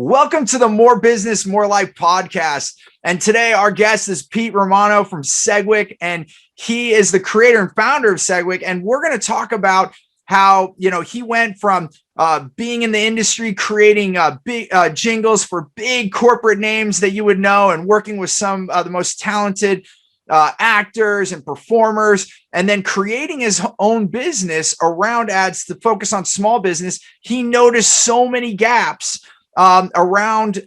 Welcome to the More Business, More Life podcast. And today our guest is Pete Romano from Segwik, and he is the creator and founder of Segwik. And we're going to talk about how, he went from being in the industry, creating big jingles for big corporate names that you would know and working with some of the most talented actors and performers, and then creating his own business around ads to focus on small business. He noticed so many gaps around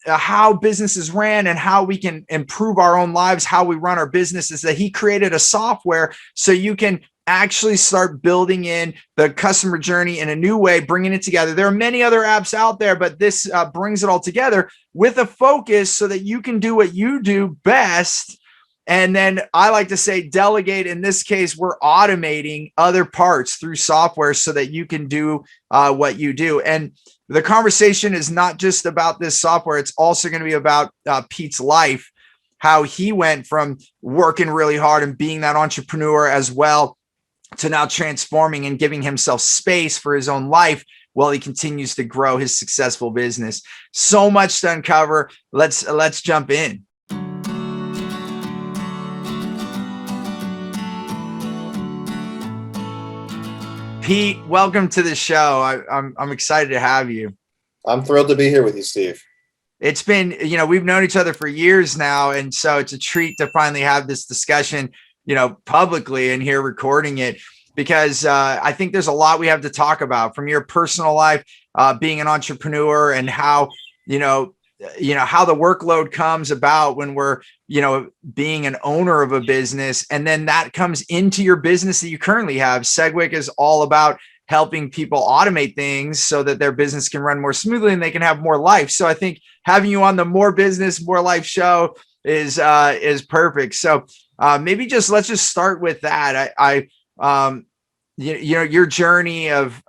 how businesses ran and how we can improve our own lives, how we run our businesses, that he created a software so you can actually start building in the customer journey in a new way, bringing it together. There are many other apps out there, but this brings it all together with a focus so that you can do what you do best. And then I like to say delegate. In this case, we're automating other parts through software so that you can do what you do. And the conversation is not just about this software. It's also going to be about Pete's life, how he went from working really hard and being that entrepreneur as well to now transforming and giving himself space for his own life while he continues to grow his successful business. So much to uncover. Let's jump in. Pete, welcome to the show. I'm excited to have you. I'm thrilled to be here with you, Steve. It's been, we've known each other for years now. And so it's a treat to finally have this discussion, publicly and here recording it, because I think there's a lot we have to talk about from your personal life, being an entrepreneur, and how, how the workload comes about when we're, being an owner of a business. And then that comes into your business that you currently have. Segwik is all about helping people automate things so that their business can run more smoothly and they can have more life. So I think having you on the More Business, More Life show is perfect. So maybe let's just start with that. Your journey of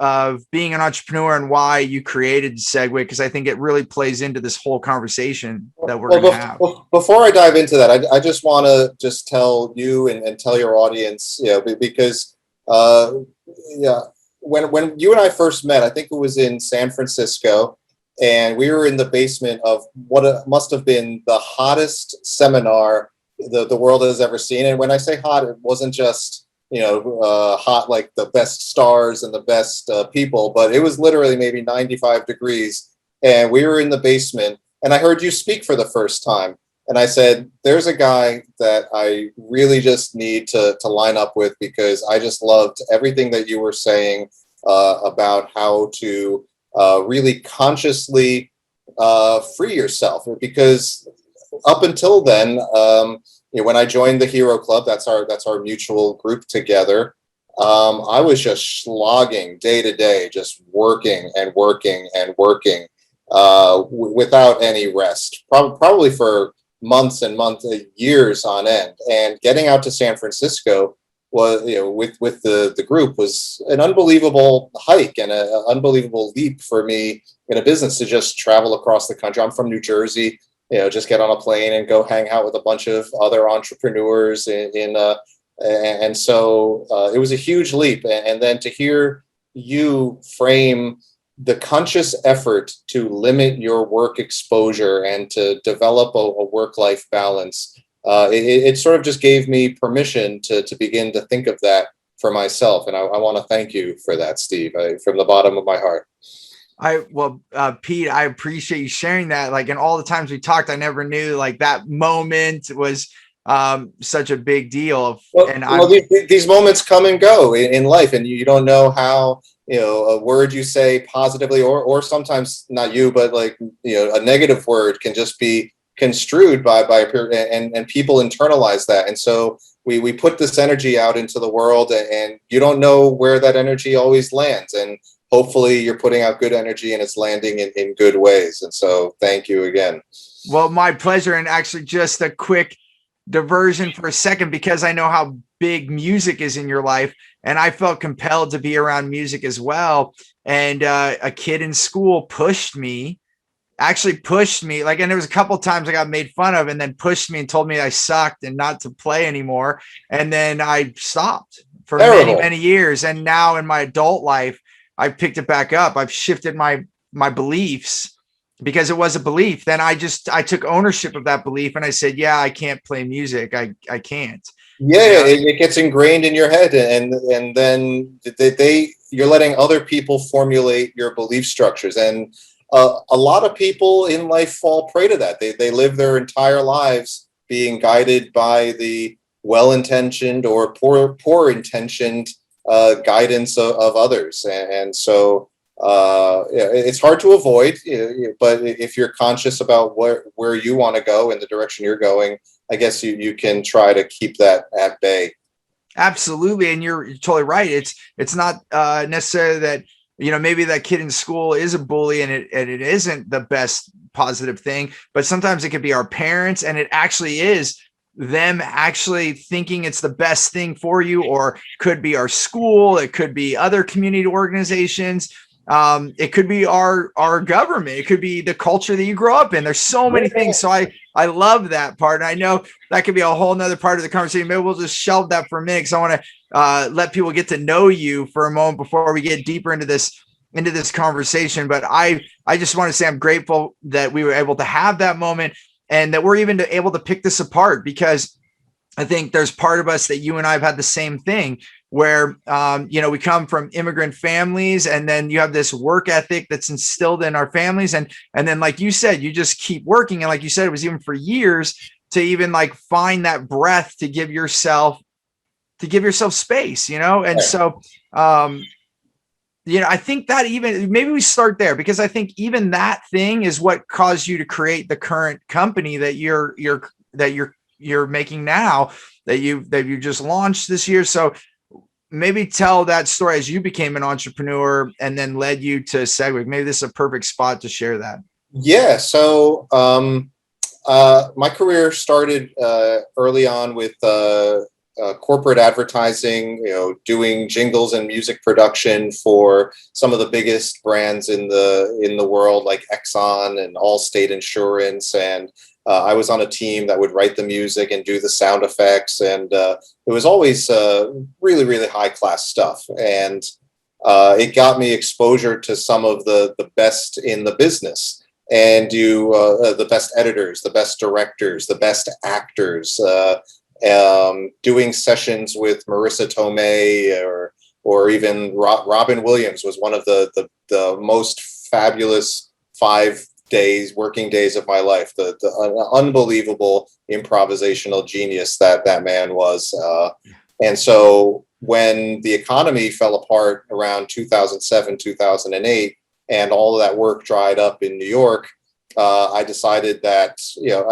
being an entrepreneur and why you created Segwik, because I think it really plays into this whole conversation that we're going to have. Before I dive into that, I just want to tell you and tell your audience, because when you and I first met, I think it was in San Francisco, and we were in the basement of what must have been the hottest seminar the world has ever seen. And when I say hot, it wasn't just hot like the best stars and the best people, but it was literally maybe 95 degrees. And we were in the basement, and I heard you speak for the first time. And I said, there's a guy that I really just need to line up with, because I just loved everything that you were saying about how to really consciously free yourself. Because up until then, when I joined the Hero Club, that's our mutual group together, I was just slogging day to day, just working and working and working without any rest, probably for months and years on end. And getting out to San Francisco was, with the group, was an unbelievable hike and an unbelievable leap for me in a business to just travel across the country. I'm from New Jersey. Just get on a plane and go hang out with a bunch of other entrepreneurs and so it was a huge leap. And then to hear you frame the conscious effort to limit your work exposure and to develop a work-life balance, it sort of just gave me permission to begin to think of that for myself. And I want to thank you for that, Steve, from the bottom of my heart. Pete, I appreciate you sharing that. Like, in all the times we talked, I never knew like that moment was such a big deal. These moments come and go in life, and you don't know how, a word you say positively or sometimes not you, but like, a negative word can just be construed by and people internalize that. And so we put this energy out into the world, and you don't know where that energy always lands. And hopefully you're putting out good energy and it's landing in good ways. And so thank you again. Well, my pleasure. And actually just a quick diversion for a second, because I know how big music is in your life, and I felt compelled to be around music as well. And a kid in school pushed me like, and there was a couple of times I got made fun of, and then pushed me and told me I sucked and not to play anymore. And then I stopped for many years. And now in my adult life, I've picked it back up. I've shifted my beliefs because it was a belief. Then I took ownership of that belief and I said, yeah, I can't play music. I can't. Yeah, it gets ingrained in your head, and then you're letting other people formulate your belief structures, and a lot of people in life fall prey to that. They live their entire lives being guided by the well-intentioned or poor intentioned guidance of others, and so yeah, it's hard to avoid. But if you're conscious about where you want to go and the direction you're going, I guess you can try to keep that at bay. Absolutely. And you're totally right. It's not necessarily that, maybe that kid in school is a bully and it isn't the best positive thing, but sometimes it could be our parents, and it actually is them actually thinking it's the best thing for you, or could be our school. It could be other community organizations. It could be our government. It could be the culture that you grow up in. There's so many things. So I love that part. And I know that could be a whole nother part of the conversation. Maybe we'll just shelve that for a minute, because I want to let people get to know you for a moment before we get deeper into this conversation. But I just want to say I'm grateful that we were able to have that moment, and that we're even able to pick this apart, because I think there's part of us that you and I have had the same thing, where, we come from immigrant families, and then you have this work ethic that's instilled in our families. And then, like you said, you just keep working. And like you said, it was even for years to even like find that breath to give yourself space, And so, I think that even maybe we start there, because I think even that thing is what caused you to create the current company that you're making now, that you just launched this year. So maybe tell that story as you became an entrepreneur and then led you to Segwik. Maybe this is a perfect spot to share that. Yeah. So my career started early on with corporate advertising, doing jingles and music production for some of the biggest brands in the world, like Exxon and Allstate Insurance. And I was on a team that would write the music and do the sound effects, and it was always really, really high class stuff. And it got me exposure to some of the best in the business, and the best editors, the best directors, the best actors. Doing sessions with Marissa Tomei or even Robin Williams was one of the most fabulous working days of my life. The unbelievable improvisational genius that man was. And so when the economy fell apart around 2007, 2008, and all of that work dried up in New York, I decided that,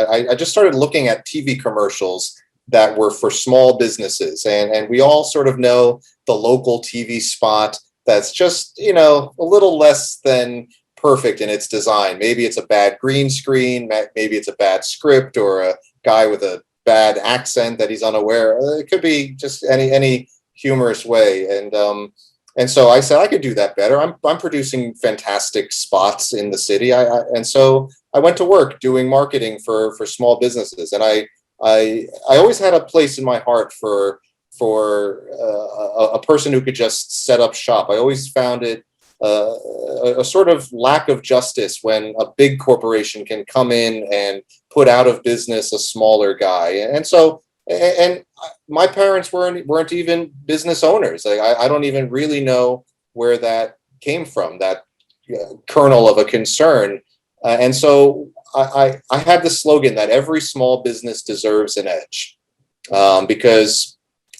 I just started looking at TV commercials that were for small businesses. And we all sort of know the local TV spot that's just, a little less than perfect in its design. Maybe it's a bad green screen, maybe it's a bad script, or a guy with a bad accent that he's unaware. It could be just any humorous way. And so I said I could do that better. I'm producing fantastic spots in the city. And so I went to work doing marketing for small businesses. And I always had a place in my heart for a person who could just set up shop. I always found it a sort of lack of justice when a big corporation can come in and put out of business a smaller guy. And so, and my parents weren't even business owners. I don't even really know where that came from, that kernel of a concern. And so I had the slogan that every small business deserves an edge, because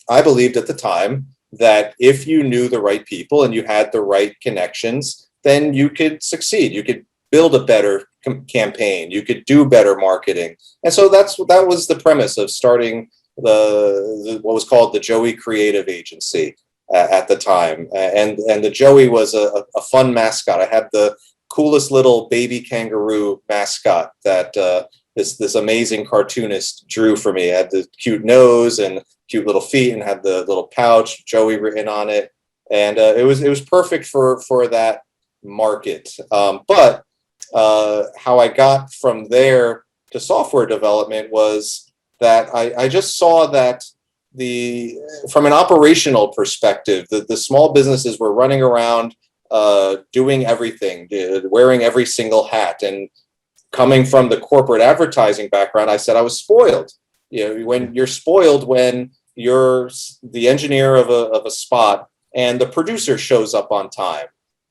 I believed at the time that if you knew the right people and you had the right connections, then you could succeed. You could build a better campaign. You could do better marketing. And so that was the premise of starting what was called the Joey Creative Agency at the time. And the Joey was a fun mascot. I had the coolest little baby kangaroo mascot that this amazing cartoonist drew for me. It had the cute nose and cute little feet, and had the little pouch, Joey written on it. And it was perfect for that market. But how I got from there to software development was that I just saw that from an operational perspective, the small businesses were running around doing everything, wearing every single hat. And coming from the corporate advertising background, I said I was spoiled. When you're spoiled, when you're the engineer of a spot and the producer shows up on time,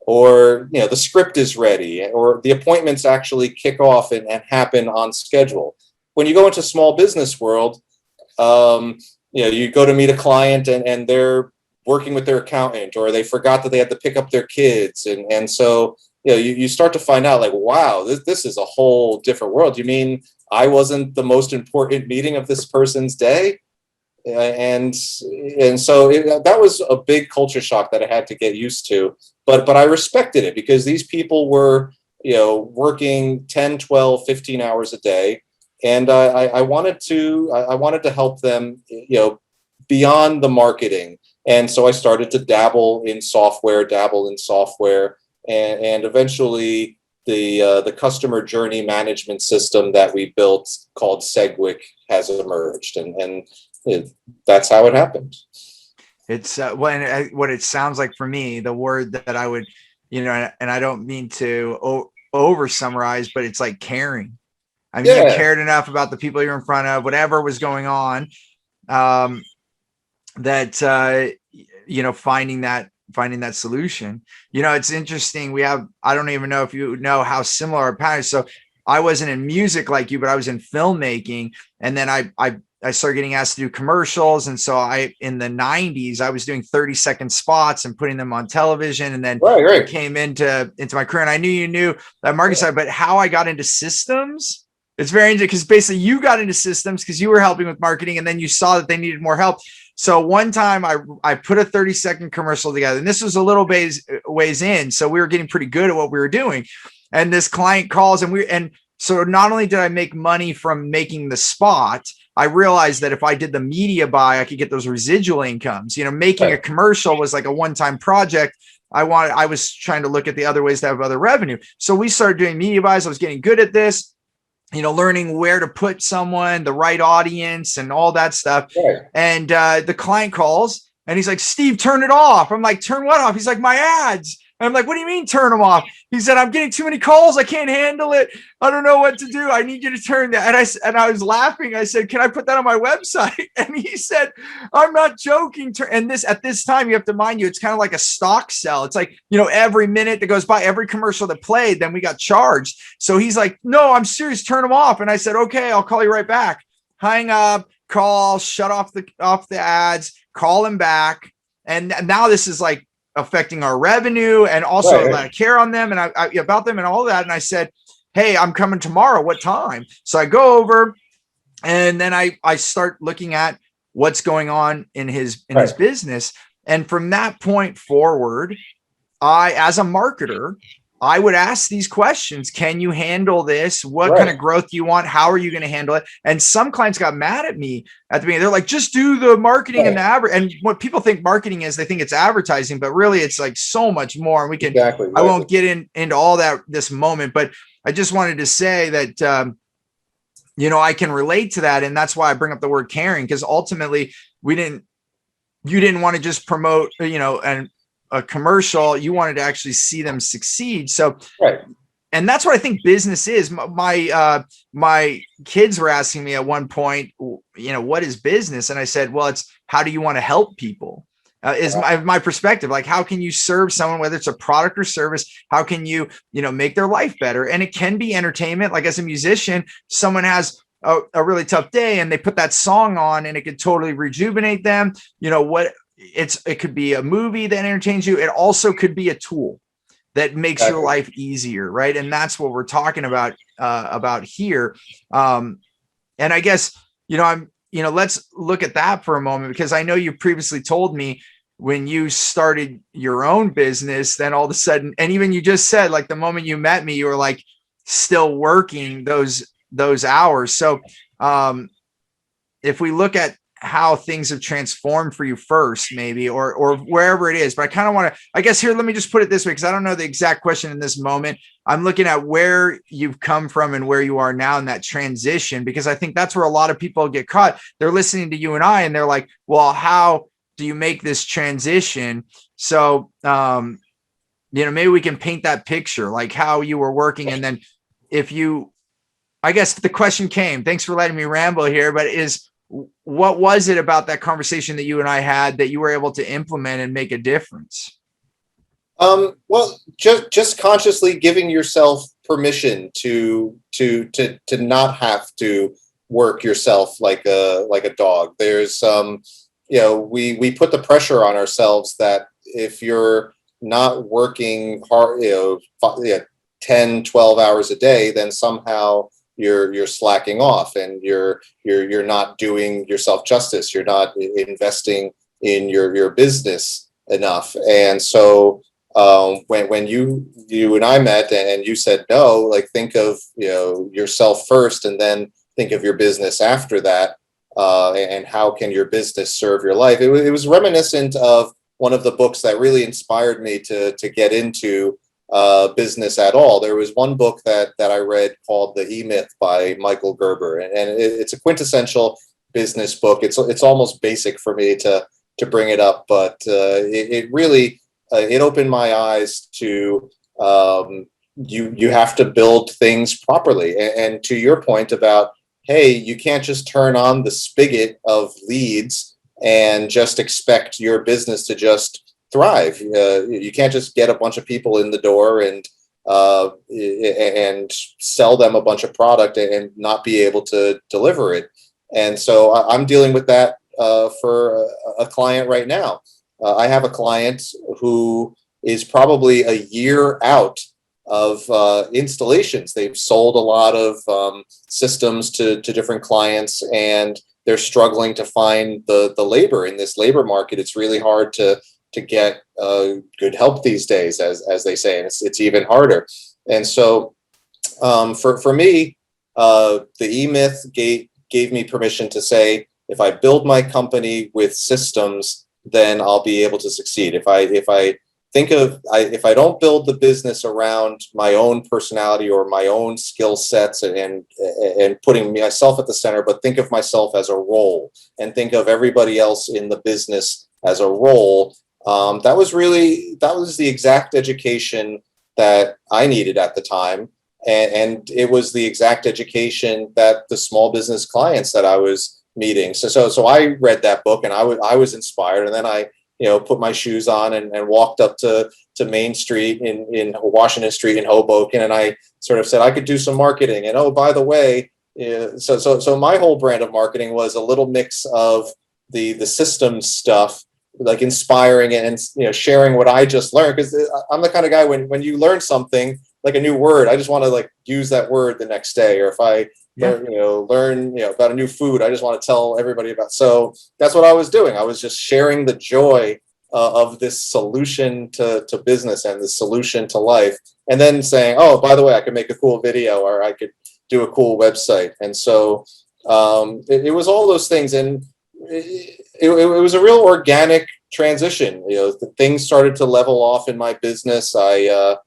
or the script is ready, or the appointments actually kick off and happen on schedule. When you go into small business world, you go to meet a client and they're working with their accountant, or they forgot that they had to pick up their kids, and so you start to find out, like, wow, this is a whole different world. You mean I wasn't the most important meeting of this person's day? And so that was a big culture shock that I had to get used to. But I respected it, because these people were working 10, 12, 15 hours a day, and I wanted to help them beyond the marketing. And so I started to dabble in software, and eventually the customer journey management system that we built called Segwik has emerged, and that's how it happened. It's what it sounds like for me, the word that I would, and I don't mean to over summarize, but it's like caring. I mean, you cared enough about the people you're in front of, whatever was going on, that finding that solution. It's interesting. I don't even know if you know how similar our paths. So I wasn't in music like you, but I was in filmmaking, and then I started getting asked to do commercials. And so in the 90s, I was doing 30-second spots and putting them on television. And then I came into my career, and I knew you knew that market side, but how I got into systems, it's very interesting, because basically you got into systems because you were helping with marketing, and then you saw that they needed more help. So one time I put a 30-second commercial together, and this was a little ways in. So we were getting pretty good at what we were doing. And this client calls, and so not only did I make money from making the spot, I realized that if I did the media buy, I could get those residual incomes. Making a commercial was like a one-time project. I was trying to look at the other ways to have other revenue. So we started doing media buys. I was getting good at this, learning where to put someone, the right audience, and all that stuff. Right. And the client calls, and he's like, "Steve, turn it off." I'm like, "Turn what off?" He's like, "My ads." And I'm like, "What do you mean turn them off?" He said, "I'm getting too many calls. I can't handle it. I don't know what to do. I need you to turn that." And I was laughing. I said, "Can I put that on my website?" And he said, "I'm not joking." And at this time, you have to mind you, it's kind of like a stock sell. It's like, every minute that goes by, every commercial that played, then we got charged. So he's like, "No, I'm serious. Turn them off." And I said, "Okay, I'll call you right back." Hang up, call, shut off the ads, call him back. And now this is like affecting our revenue, and also I care on them and I about them and all that. And I said, "Hey, I'm coming tomorrow. What time?" So I go over, and then I start looking at what's going on in his business. And from that point forward, as a marketer, I would ask these questions. Can you handle this? What kind of growth do you want? How are you going to handle it? And some clients got mad at me at the beginning. They're like, "Just do the marketing and the average." And what people think marketing is, they think it's advertising, but really it's like so much more. And we can, I won't get into all that this moment, but I just wanted to say that, I can relate to that. And that's why I bring up the word caring, because ultimately you didn't want to just promote, and a commercial. You wanted to actually see them succeed. So, and that's what I think business is. My kids were asking me at one point, what is business? And I said, well, it's how do you want to help people? Is my perspective. Like, how can you serve someone, whether it's a product or service? How can you, make their life better? And it can be entertainment. Like, as a musician, someone has a really tough day and they put that song on, and it could totally rejuvenate them. It could be a movie that entertains you. It also could be a tool that makes your life easier, right? And that's what we're talking about here. And I guess, let's look at that for a moment, because I know you previously told me when you started your own business, then all of a sudden, and even you just said, like, the moment you met me, you were like still working those hours. So if we look at how things have transformed for you first, maybe, or wherever it is. But I kind of want to, I guess here, let me just put it this way, because I don't know the exact question in this moment. I'm looking at where you've come from and where you are now in that transition, because I think that's where a lot of people get caught. They're listening to you and I, and they're like, well, how do you make this transition? So, maybe we can paint that picture, like how you were working. And then if you I guess the question came, thanks for letting me ramble here, but what was it about that conversation that you and I had that you were able to implement and make a difference? Well, just consciously giving yourself permission to not have to work yourself like a dog. There's we put the pressure on ourselves that if you're not working hard, 10, 12 hours a day, then somehow you're slacking off, and you're not doing yourself justice. You're not investing in your business enough. And so when you and I met and you said no, like, think of yourself first, and then think of your business after that, and how can your business serve your life. It was reminiscent of one of the books that really inspired me to get into business at all. There was one book that I read called The E-Myth by Michael Gerber, and it's a quintessential business book. It's almost basic for me to bring it up, but it really it opened my eyes to you have to build things properly. And to your point about, hey, you can't just turn on the spigot of leads and just expect your business to just thrive. You can't just get a bunch of people in the door and sell them a bunch of product and not be able to deliver it. And so I'm dealing with that for a client right now. I have a client who is probably a year out of installations. They've sold a lot of systems to different clients, and they're struggling to find the labor in this labor market. It's really hard to get good help these days, as they say, and it's even harder. And so for me, the E-Myth gave me permission to say, if I build my company with systems, then I'll be able to succeed. If I don't build the business around my own personality or my own skill sets and putting myself at the center, but think of myself as a role and think of everybody else in the business as a role, that was the exact education that I needed at the time. And it was the exact education that the small business clients that I was meeting. So I read that book and I was inspired, and then I put my shoes on and walked up to Main Street in Washington Street in Hoboken, and I sort of said I could do some marketing. And oh, by the way, so my whole brand of marketing was a little mix of the systems stuff, like inspiring and sharing what I just learned, because I'm the kind of guy when you learn something like a new word, I just want to like use that word the next day. Or if I learn about a new food, I just want to tell everybody about. So that's what I was doing. I was just sharing the joy of this solution to business and the solution to life, and then saying, oh, by the way, I could make a cool video, or I could do a cool website. And so it was all those things, and it was a real organic transition. Things started to level off in my business. So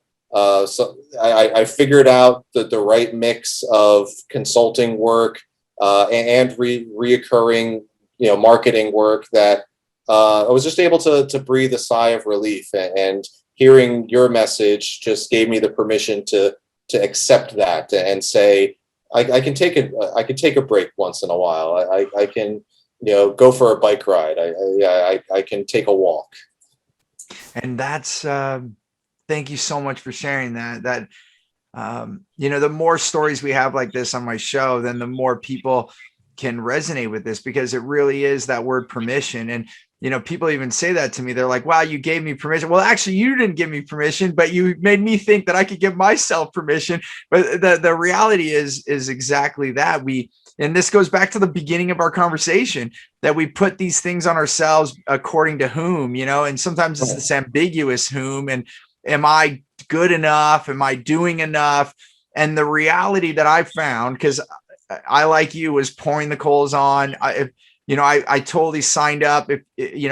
I figured out the right mix of consulting work and reoccurring marketing work that I was just able to breathe a sigh of relief. And hearing your message just gave me the permission to accept that and say I can take a break once in a while. I can go for a bike ride. I can take a walk. And that's thank you so much for sharing that. The more stories we have like this on my show, then the more people can resonate with this, because it really is that word permission. And, people even say that to me. They're like, wow, you gave me permission. Well, actually, you didn't give me permission, but you made me think that I could give myself permission. But the reality is exactly that. And this goes back to the beginning of our conversation, that we put these things on ourselves according to whom, and sometimes it's this ambiguous whom. And am I good enough? Am I doing enough? And the reality that I found, because I, like you, was pouring the coals on. I totally signed up. If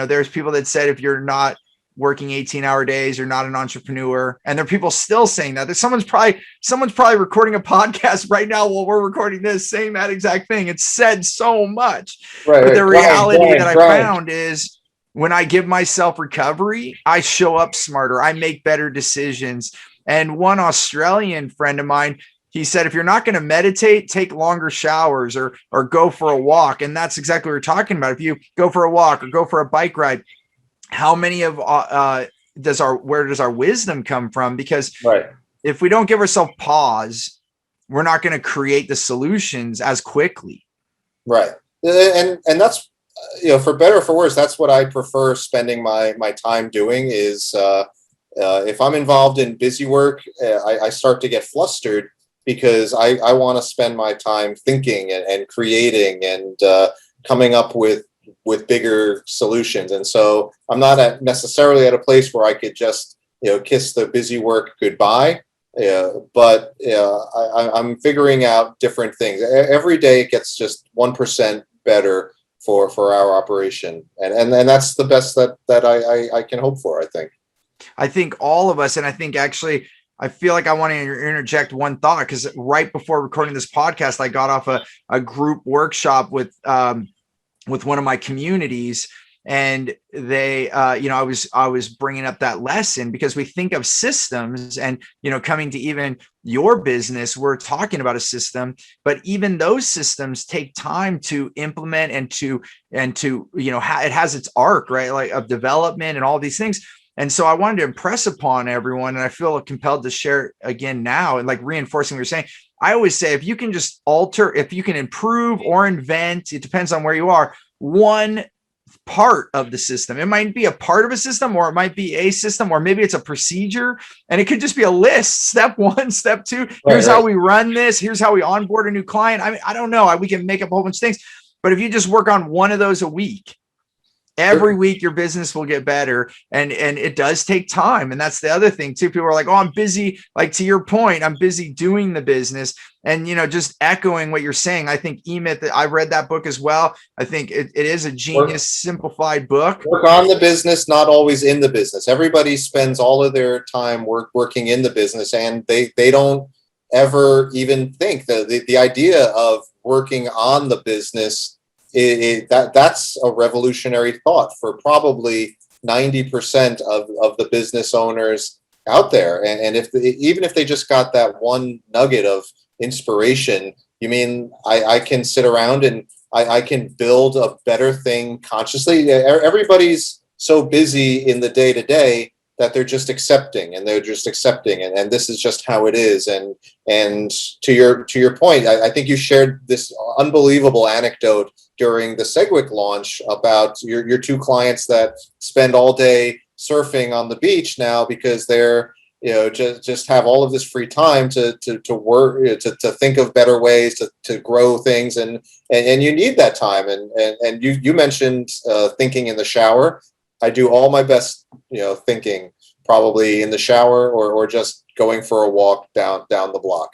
there's people that said, if you're not working 18-hour days, you're not an entrepreneur. And there are people still saying that. Someone's probably recording a podcast right now while we're recording this, saying that exact thing. It's said so much. Right, but the reality that I found is, when I give myself recovery, I show up smarter. I make better decisions. And one Australian friend of mine, he said, if you're not going to meditate, take longer showers or go for a walk. And that's exactly what we're talking about. If you go for a walk or go for a bike ride, how many of where does our wisdom come from? Because Right. if we don't give ourselves pause, we're not going to create the solutions as quickly. Right. And that's, for better or for worse, that's what I prefer spending my time doing is, if I'm involved in busy work, I start to get flustered because I want to spend my time thinking and creating and coming up with bigger solutions. And so I'm not necessarily at a place where I could just, kiss the busy work goodbye. But I'm figuring out different things. Every day it gets just 1% better for our operation. And that's the best that I can hope for, I think. I think all of us, and I think actually, I feel like I want to interject one thought, because right before recording this podcast, I got off a group workshop with one of my communities, and they, I was bringing up that lesson because we think of systems, and coming to even your business, we're talking about a system, but even those systems take time to implement and to it has its arc, right, like of development and all these things. And so I wanted to impress upon everyone, and I feel compelled to share again now, and like reinforcing what you're saying. I always say, if you can just alter, if you can improve or invent, it depends on where you are, one part of the system. It might be a part of a system, or it might be a system, or maybe it's a procedure, and it could just be a list. Step 1, step 2, here's how we run this. Here's how we onboard a new client. I mean, I don't know. We can make up a whole bunch of things, but if you just work on one of those a week, every week your business will get better. And it does take time. And that's the other thing too. People are like, oh, I'm busy. Like, to your point, I'm busy doing the business. And, just echoing what you're saying, I think E-Myth, I've read that book as well. I think it is a genius, simplified book. Work on the business, not always in the business. Everybody spends all of their time working in the business, and they don't ever even think the idea of working on the business, that's a revolutionary thought for probably 90% of the business owners out there. And even if they just got that one nugget of inspiration, you mean I can sit around and I can build a better thing consciously? Everybody's so busy in the day to day that they're just accepting, and and this is just how it is. And to your point, I think you shared this unbelievable anecdote during the Segwik launch about your 2 clients that spend all day surfing on the beach now because they're just have all of this free time to work, to think of better ways to grow things, and you need that time. And you mentioned thinking in the shower. I do all my best thinking probably in the shower or just going for a walk down the block.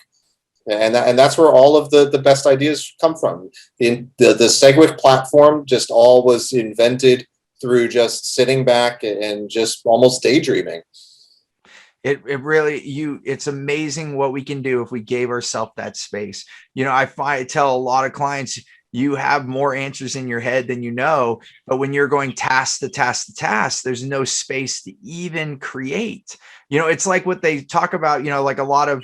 And that's where all of the best ideas come from. The Segwik platform just all was invented through just sitting back and just almost daydreaming. It really, it's amazing what we can do if we gave ourselves that space. I tell a lot of clients, you have more answers in your head than but when you're going task to task to task, there's no space to even create. It's like what they talk about, like a lot of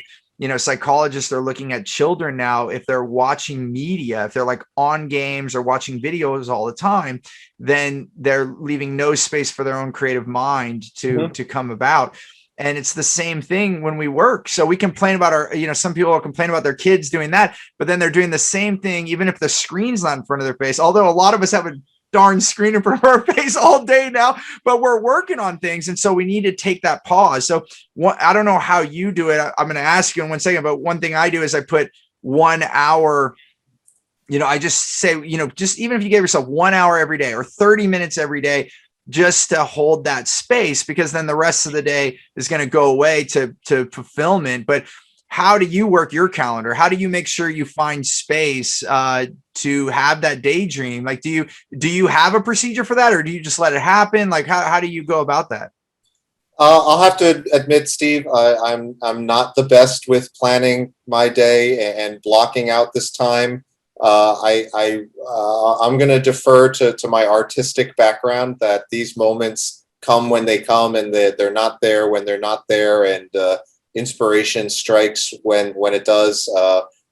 psychologists are looking at children now. If they're watching media, if they're like on games or watching videos all the time, then they're leaving no space for their own creative mind to come about. And it's the same thing when we work. So we complain about some people complain about their kids doing that, but then they're doing the same thing, even if the screen's not in front of their face. Although a lot of us have a darn screen in front of our face all day now, but we're working on things. And so we need to take that pause. So I don't know how you do it. I'm going to ask you in 1 second, but one thing I do is I put 1 hour, I just say, just even if you gave yourself 1 hour every day or 30 minutes every day, just to hold that space, because then the rest of the day is going to go away to fulfillment. But how do you work your calendar? How do you make sure you find space to have that daydream? Like, do you have a procedure for that, or do you just let it happen? Like, how do you go about that? I'll have to admit, Steve, I'm not the best with planning my day and blocking out this time. I'm going to defer to my artistic background, that these moments come when they come, and they're not there when they're not there. And inspiration strikes when it does.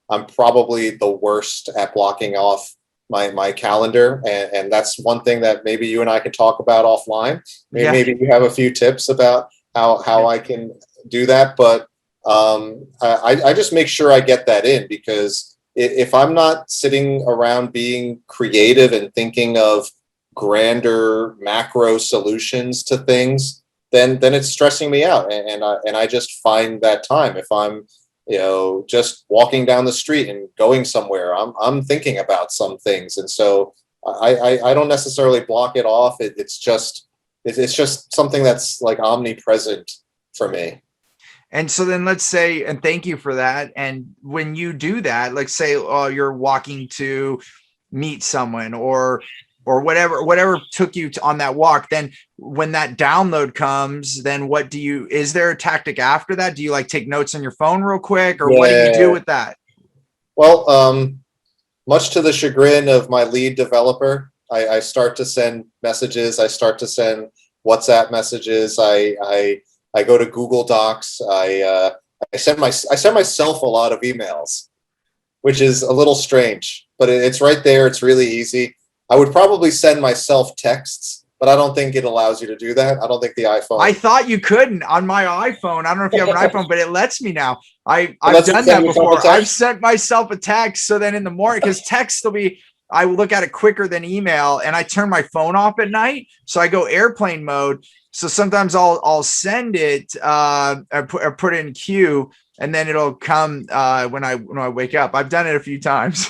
I'm probably the worst at blocking off my calendar, and that's one thing that maybe you and I can talk about offline. Yeah. Maybe you have a few tips about how I can do that, but I just make sure I get that in, because if I'm not sitting around being creative and thinking of grander macro solutions to things, then it's stressing me out, and I just find that time, if I'm just walking down the street and going somewhere, I'm thinking about some things, and so I don't necessarily block it off. It's just something that's like omnipresent for me. And so then let's say, and thank you for that. And when you do that, like say, you're walking to meet someone or whatever took you on that walk, then when that download comes, then is there a tactic after that? Do you like take notes on your phone real quick, or what do you do with that? Well, much to the chagrin of my lead developer, I start to send messages. I start to send WhatsApp messages. I go to Google Docs. I send myself a lot of emails, which is a little strange, but it's right there. It's really easy. I would probably send myself texts, but I don't think it allows you to do that. I don't think the iPhone. I thought you couldn't on my iPhone. I don't know if you have an iPhone, but it lets me now. I've Lets you done send that yourself a before. text? I've sent myself a text. So then in the morning, because text will be, I look at it quicker than email, and I turn my phone off at night. So I go airplane mode. So sometimes I'll send it, I put it in queue, and then it'll come when I wake up. I've done it a few times.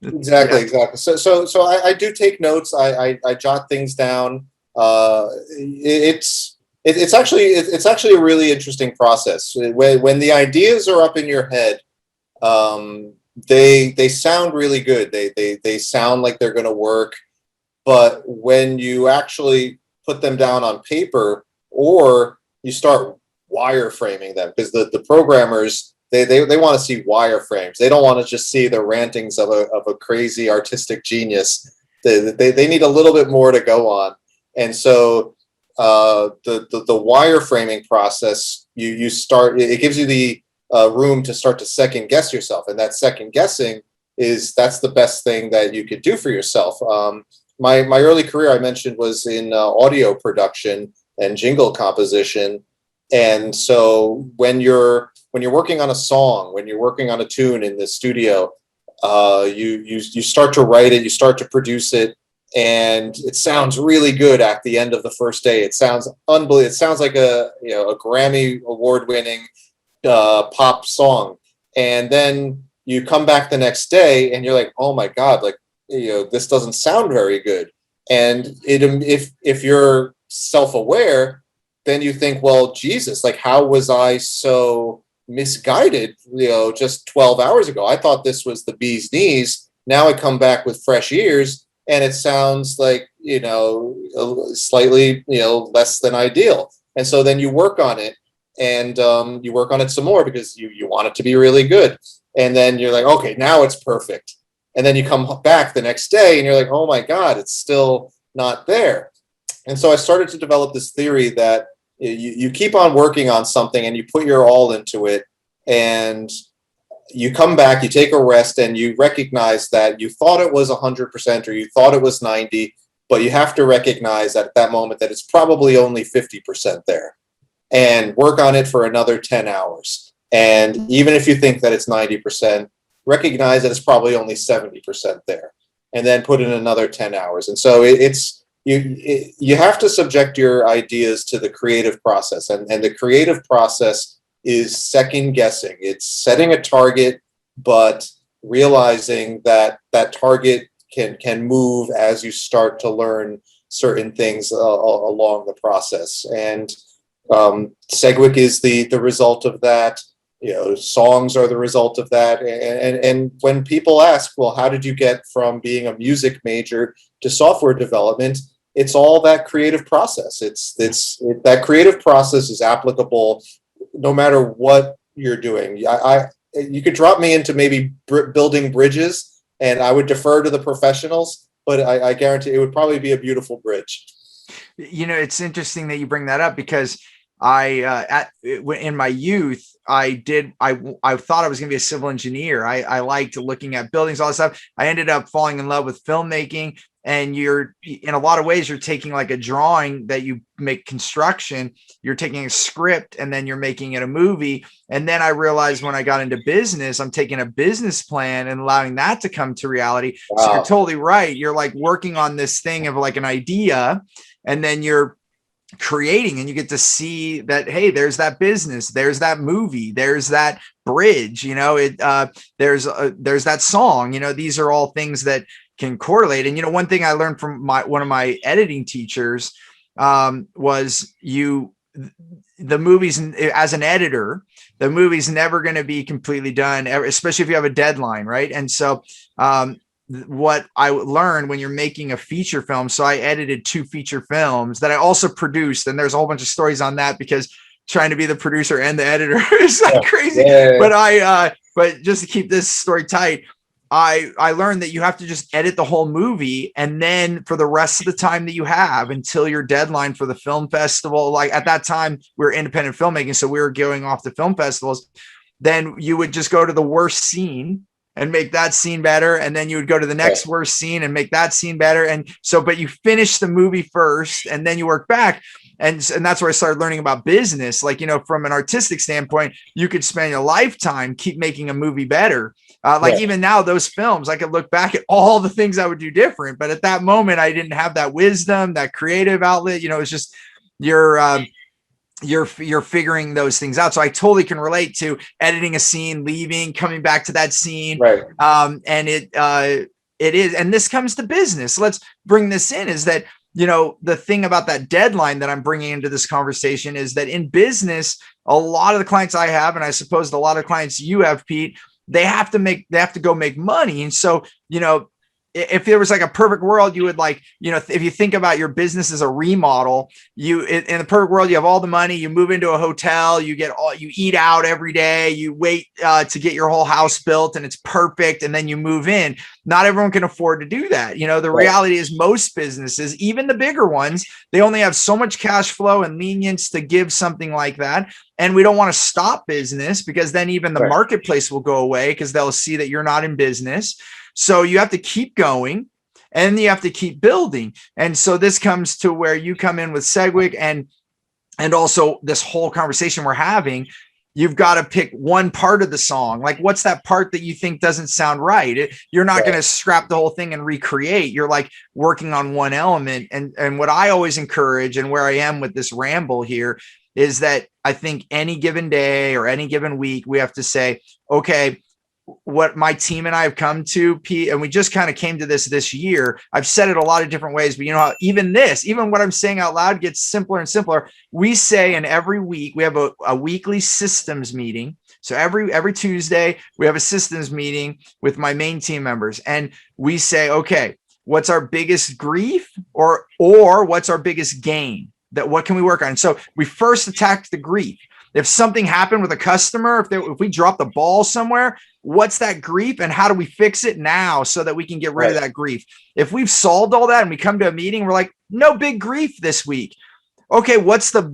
Exactly. So I do take notes. I jot things down. It's actually a really interesting process. When the ideas are up in your head, they sound really good. They sound like they're going to work. But when you actually put them down on paper, or you start wireframing them, because the programmers, they want to see wireframes. They don't want to just see the rantings of a crazy artistic genius. They need a little bit more to go on. And so the wireframing process, you start, it gives you the room to start to second guess yourself. And that second guessing that's the best thing that you could do for yourself. My early career, I mentioned, was in audio production and jingle composition. And so when you're working on a song, when you're working on a tune in the studio, you start to write it, you start to produce it, and it sounds really good at the end of the first day. It sounds unbelievable. It sounds like a Grammy award-winning pop song. And then you come back the next day and you're like, oh my God, like, this doesn't sound very good. And if you're self-aware, then you think, well, Jesus, like, how was I so misguided, just 12 hours ago? I thought this was the bee's knees. Now I come back with fresh ears and it sounds like, slightly, less than ideal. And so then you work on it, and you work on it some more because you want it to be really good. And then you're like, okay, now it's perfect. And then you come back the next day and you're like, oh my God, it's still not there. And so I started to develop this theory that you keep on working on something and you put your all into it, and you come back, you take a rest, and you recognize that you thought it was 100% or you thought it was 90, but you have to recognize at that moment that it's probably only 50% there, and work on it for another 10 hours. And even if you think that it's 90%, recognize that it's probably only 70% there, and then put in another 10 hours. And so you have to subject your ideas to the creative process, and the creative process is second guessing. It's setting a target, but realizing that that target can move as you start to learn certain things along the process. And Segwik is the result of that. Songs are the result of that. And when people ask, well, how did you get from being a music major to software development? It's all that creative process. That creative process is applicable no matter what you're doing. You could drop me into maybe building bridges, and I would defer to the professionals, but I guarantee it would probably be a beautiful bridge. It's interesting that you bring that up, because in my youth, I thought I was going to be a civil engineer. I liked looking at buildings, all that stuff. I ended up falling in love with filmmaking. And you're, in a lot of ways, you're taking like a drawing that you make construction, you're taking a script and then you're making it a movie. And then I realized when I got into business, I'm taking a business plan and allowing that to come to reality. Wow. So you're totally right. You're like working on this thing of like an idea, and then you're creating, and you get to see that, hey, there's that business, there's that movie, there's that bridge, there's that song, these are all things that can correlate. And one thing I learned from one of my editing teachers was the movies, as an editor, the movie's never going to be completely done, especially if you have a deadline, right? And so what I learned when you're making a feature film, so I edited 2 feature films that I also produced, and there's a whole bunch of stories on that, because trying to be the producer and the editor is like crazy. Yeah. But just to keep this story tight, I learned that you have to just edit the whole movie, and then for the rest of the time that you have until your deadline for the film festival, like at that time we were independent filmmaking, so we were going off to film festivals, then you would just go to the worst scene and make that scene better, and then you would go to the next worst scene and make that scene better. And so, but you finish the movie first and then you work back. And that's where I started learning about business. Like, from an artistic standpoint, you could spend a lifetime keep making a movie better. Even now, those films, I could look back at all the things I would do different. But at that moment, I didn't have that wisdom, that creative outlet. It's just you're figuring those things out. So I totally can relate to editing a scene, leaving, coming back to that scene. Right. And it is, and this comes to business. Let's bring this in, is that, the thing about that deadline that I'm bringing into this conversation is that in business, a lot of the clients I have, and I suppose a lot of clients you have, Pete, they have to go make money. And so, if there was like a perfect world, you would if you think about your business as a remodel, in the perfect world, you have all the money, you move into a hotel, you eat out every day, you wait to get your whole house built and it's perfect. And then you move in. Not everyone can afford to do that. The reality is most businesses, even the bigger ones, they only have so much cash flow and lenience to give something like that. And we don't want to stop business, because then even the marketplace will go away, because they'll see that you're not in business. So you have to keep going, and you have to keep building. And so this comes to where you come in with Segwik, and also this whole conversation we're having. You've got to pick one part of the song. Like, what's that part that you think doesn't sound right? You're not going to scrap the whole thing and recreate. You're like working on one element. And what I always encourage, and where I am with this ramble here, is that I think any given day or any given week, we have to say, okay, what my team and I have come to, Pete, and we just kind of came to this year. I've said it a lot of different ways, but how even what I'm saying out loud gets simpler and simpler. We say, in every week, we have a weekly systems meeting. So every Tuesday, we have a systems meeting with my main team members, and we say, okay, what's our biggest grief, or what's our biggest gain? What can we work on? So we first attack the grief. If something happened with a customer, if we drop the ball somewhere, what's that grief, and how do we fix it now so that we can get rid of that grief? If we've solved all that and we come to a meeting, we're like, no big grief this week. Okay, what's the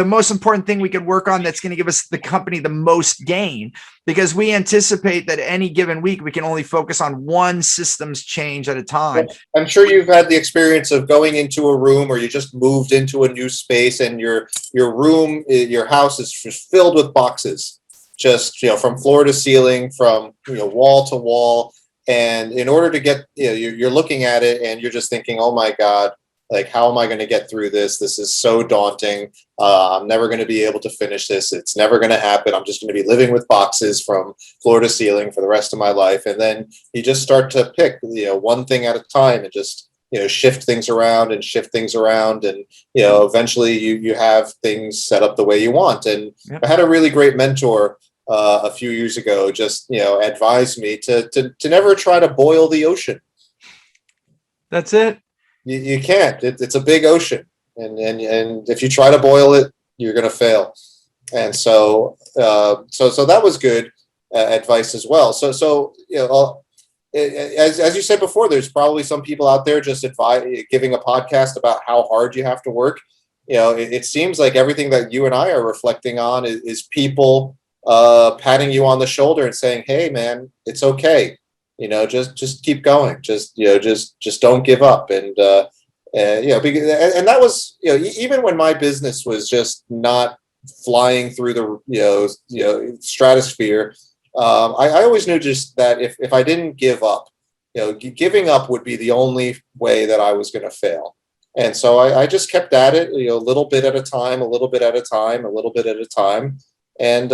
most important thing we could work on that's going to give us, the company, the most gain? Because we anticipate that any given week we can only focus on one systems change at a time. I'm sure you've had the experience of going into a room, or you just moved into a new space, and your room, your house is just filled with boxes, just from floor to ceiling, from wall to wall. And in order to get, you're looking at it and you're just thinking, oh my God, like, how am I going to get through this? This is so daunting. I'm never going to be able to finish this. It's never going to happen. I'm just going to be living with boxes from floor to ceiling for the rest of my life. And then you just start to pick, one thing at a time, and just, shift things around. And eventually you have things set up the way you want. And I had a really great mentor a few years ago, just, advised me to never try to boil the ocean. That's it. You can't. It's a big ocean, and if you try to boil it, you're going to fail. And so that was good advice as well. So as you said before, there's probably some people out there just giving a podcast about how hard you have to work. it seems like everything that you and I are reflecting on is people patting you on the shoulder and saying, "Hey, man, it's okay. Just keep going. Just don't give up." Because, and that was, even when my business was just not flying through the stratosphere. I always knew just that if I didn't give up, giving up would be the only way that I was going to fail. And so I just kept at it, a little bit at a time, a little bit at a time, a little bit at a time. And,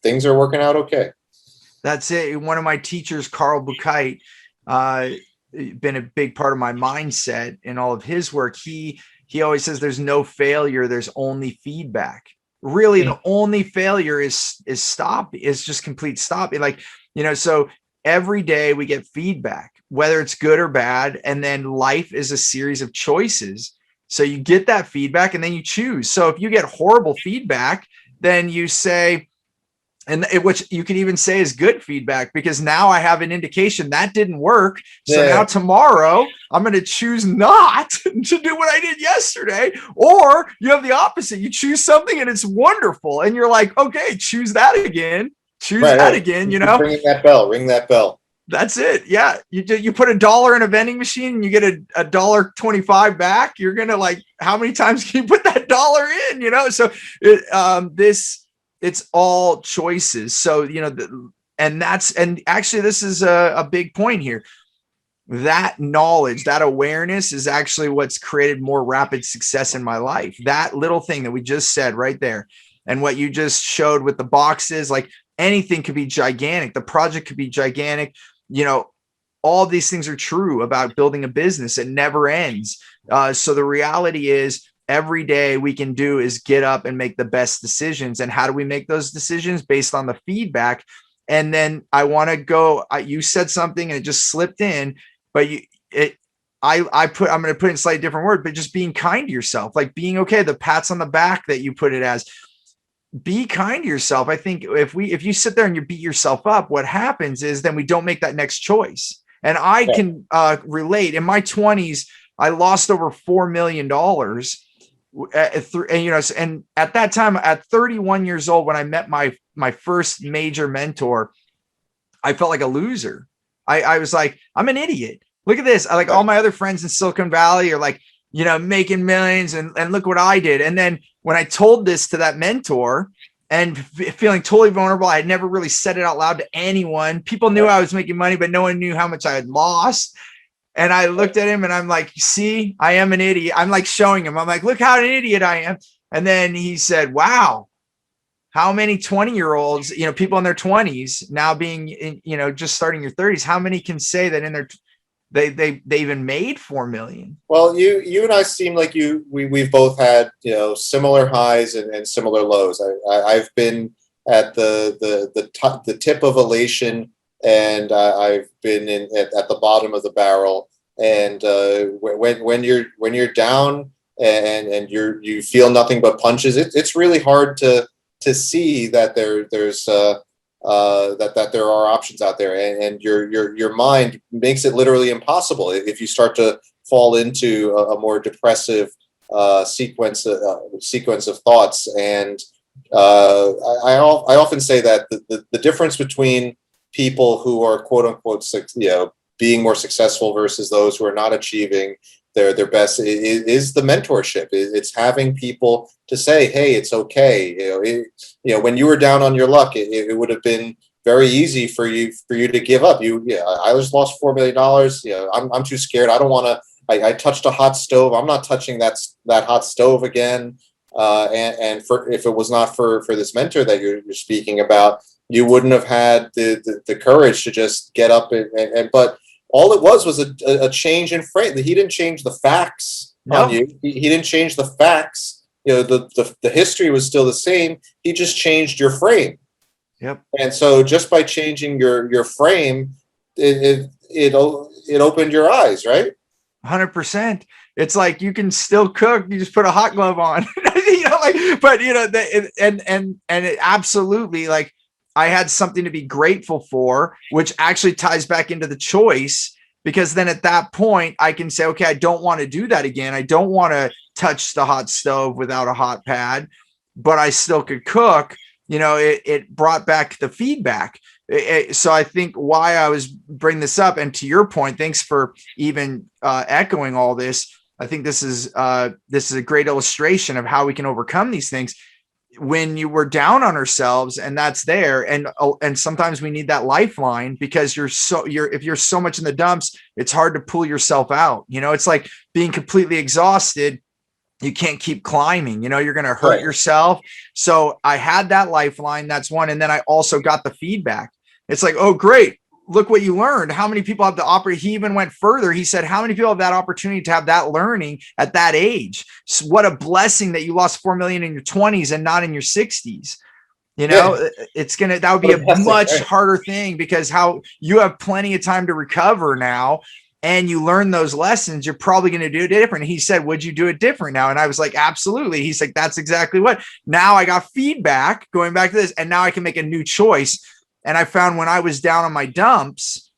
things are working out okay. That's it. One of my teachers, Carl Buchheit, been a big part of my mindset in all of his work. He always says there's no failure, there's only feedback. Really, the only failure is just complete stop. Like, so every day we get feedback, whether it's good or bad, and then life is a series of choices. So you get that feedback and then you choose. So if you get horrible feedback, then you say, which you can even say is good feedback, because now I have an indication that didn't work. So now tomorrow I'm going to choose not to do what I did yesterday. Or you have the opposite. You choose something and it's wonderful. And you're like, okay, choose that again. Choose that again. Ring that bell. That's it. Yeah. You put $1 in a vending machine and you get a $1.25 back. You're going to how many times can you put that dollar in, So it's all choices. So, and actually this is a big point here. That knowledge, that awareness is actually what's created more rapid success in my life. That little thing that we just said right there. And what you just showed with the boxes, anything could be gigantic. The project could be gigantic. All of these things are true about building a business. It never ends. So the reality is, every day we can do is get up and make the best decisions. And how do we make those decisions? Based on the feedback. And then I want to go, you said something and it just slipped in, but I'm going to put it in a slightly different word, but just being kind to yourself, being okay. The pats on the back that you put it as, be kind to yourself. I think if you sit there and you beat yourself up, what happens is then we don't make that next choice. And I can relate. In my 20s, I lost over $4 million. And at that time, at 31 years old, when I met my first major mentor, I felt like a loser. I was like, I'm an idiot. Look at this. All my other friends in Silicon Valley are making millions, and look what I did. And then when I told this to that mentor and feeling totally vulnerable, I had never really said it out loud to anyone. People knew I was making money, but no one knew how much I had lost. And I looked at him and I'm like, see, I am an idiot. I'm showing him. I'm like, look how an idiot I am. And then he said, wow, how many 20-year-olds, people in their 20s now being, just starting your 30s, how many can say that in their, they even made 4 million? Well, you and I seem like we've both had, similar highs and similar lows. I've been at the tip of elation, and I've been at the bottom of the barrel. And when you're down and you feel nothing but punches, it's really hard to see that there's that there are options out there, and your mind makes it literally impossible if you start to fall into a more depressive sequence of thoughts. And I often say that the difference between people who are quote unquote being more successful versus those who are not achieving their best is the mentorship. It's having people to say, hey, it's okay. When you were down on your luck, it would have been very easy for you to give up. I just lost $4 million. I'm too scared. I don't want to. I touched a hot stove. I'm not touching that hot stove again. If it was not for this mentor that you're speaking about, you wouldn't have had the courage to just get up but all it was a change in frame. He didn't change the facts on you. He didn't change the facts. The history was still the same. He just changed your frame. Yep. And so just by changing your frame, it opened your eyes, right? 100%. It's like you can still cook. You just put a hot glove on, and it absolutely, I had something to be grateful for, which actually ties back into the choice, because then at that point I can say, okay, I don't want to do that again. I don't want to touch the hot stove without a hot pad, but I still could cook. It brought back the feedback. So I think why I was bringing this up, and to your point, thanks for even echoing all this. I think this is a great illustration of how we can overcome these things when you were down on ourselves, and that's there. And sometimes we need that lifeline, because if you're so much in the dumps, it's hard to pull yourself out. It's like being completely exhausted. You can't keep climbing, you're going to hurt yourself. So I had that lifeline. That's one. And then I also got the feedback. It's like, oh, great. Look what you learned. How many people have the opportunity? He even went further. He said, how many people have that opportunity to have that learning at that age? So what a blessing that you lost 4 million in your 20s and not in your 60s. That would be a much harder thing, because how you have plenty of time to recover now, and you learn those lessons, you're probably going to do it different. He said, would you do it different now? And I was like, absolutely. He's like, that's exactly what. Now I got feedback going back to this, and now I can make a new choice. And I found when I was down on my dumps,